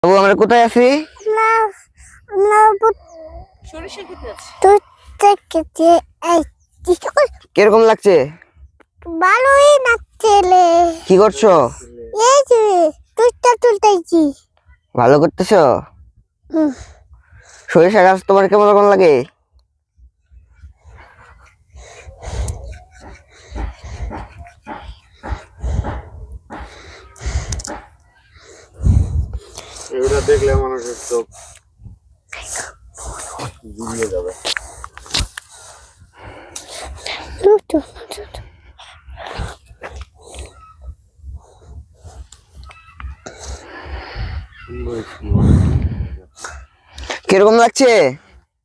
বাবু আমরা কোথায় আছি? কিরকম লাগছে? ভালোই লাগছে। কি করছো? এই যে তুলতেছি। ভালো করতেছো? হুম। সরিষা গাছ তোমার কেমন লাগে? এগুলা দেখলে মানুষের চোখ জুড়িয়ে যাবে। কিরকম লাগছে?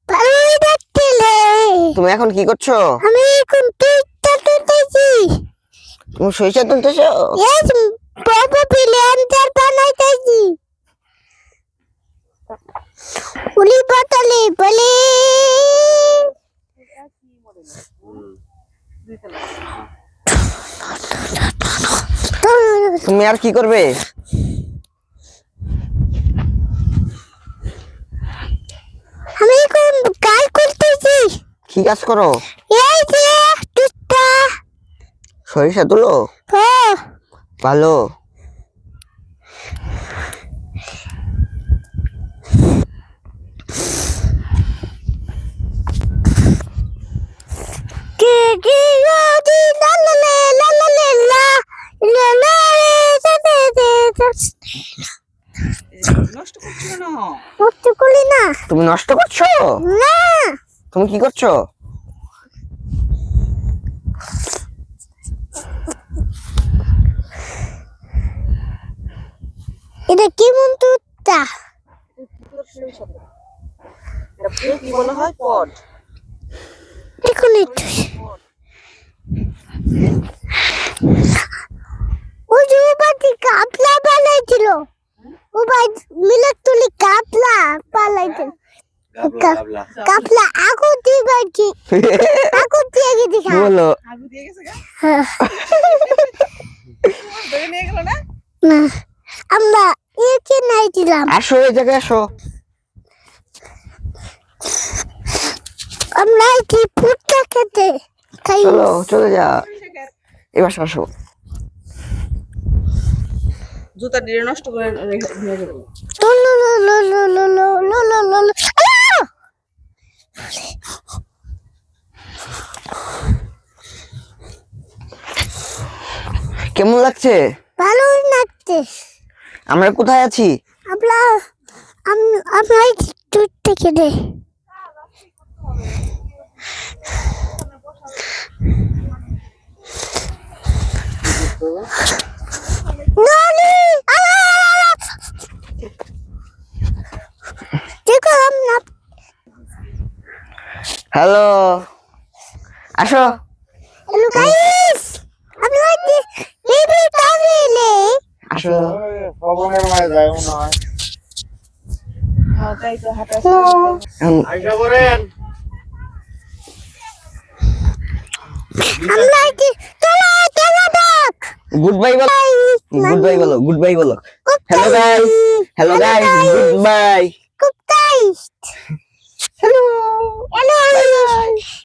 ভালোই লাগছে। তুমি এখন কি করছো? আমি এখন তুলতেছি। তুমি সরিষা তুলতেছো? Yes, বাবা প্লেন্টার বানাইতেছি। উলি পাতালে বলে তুমি আর কি করবে? আমি এখন কাজ করতেছি। কি কাজ করো? এই যে টুকটা সরিষা তুলো? হ্যাঁ। ভালো। তুমি নষ্ট করছো? না, তুমি কি করছো? এটা কেমন তুত্তা? কি বলা হয়? পড। দেখুন একটু। ওই যে বাড়ি কাপলা বানাইছিল। ও ভাই মিলাদ তুলি কাপলা বানাইছিল। কাপলা আগু দিয়ে বাড়ি আগু দিয়ে গেছে। কি বলো? আগু দিয়ে গেছে গা? হ্যাঁ। ধরে নিয়ে গেল না? না, আমরা একে নাই দিলাম। আসো এই জায়গায় আসো। আমরা কি ফুটটা খেতে খাই। চলো চলে যা। এবার আসো। জুতা দিয়ে নষ্ট করে নিয়ে যাবো। কেমন লাগছে? ভালোই লাগছে। আমরা কোথায় আছি? আমরা আমরা দুধ থেকে দে। হ্যালো, আসো। হ্যালো গাইস, আমরা বেবি টাবিলে আসো। পবনের মাঝে যায় মনে হয়। হ্যাঁ, তাই তো হাঁটা আইসা পড়েন। আমরা কি চলো চলো ডাক। গুড বাই বলো। গুড বাই বলো। গুড বাই বলো। Hello guys. Hello guys. Good bye. Good guys. Hello hello.